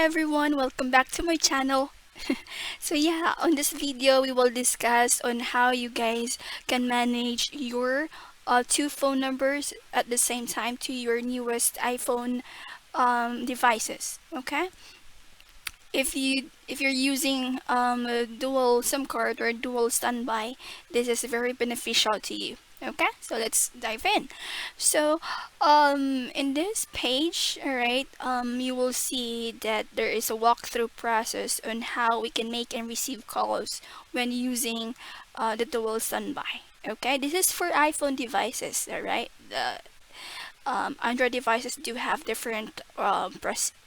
everyone, welcome back to my channel. So yeah, on this video we will discuss on how you guys can manage your two phone numbers at the same time to your newest iPhone devices. Okay, if you're using a dual SIM card or dual standby, this is very beneficial to you. Okay, so let's dive in. So in this page, all right, you will see that there is a walkthrough process on how we can make and receive calls when using the dual standby. Okay, this is for iPhone devices. All right, the Android devices do have different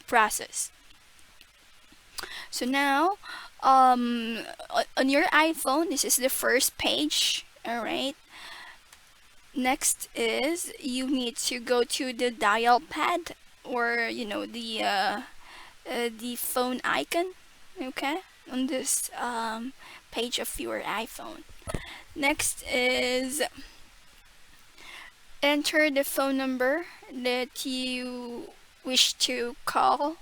process. So now, on your iPhone, this is the first page. All right. Next is you need to go to the dial pad, or the phone icon. Okay, on this page of your iPhone. Next is enter the phone number that you wish to call.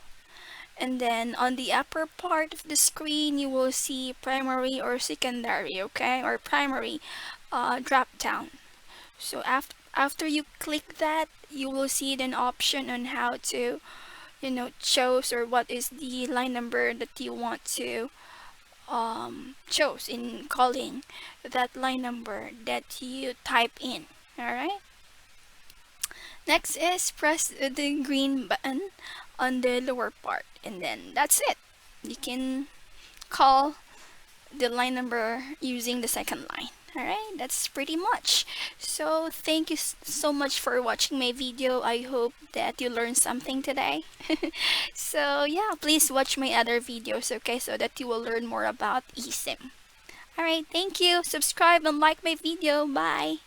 And then on the upper part of the screen, you will see primary or secondary, okay, or primary drop down. So after you click that, you will see an option on how to, choose or what is the line number that you want to choose in calling that line number that you type in. All right. Next is press the green button on the lower part, and then that's it. You can call the line number using the second line. Alright, that's pretty much. So thank you so much for watching my video. I hope that you learned something today. So yeah, please watch my other videos, okay, so that you will learn more about eSIM. Alright, thank you. Subscribe and like my video. Bye.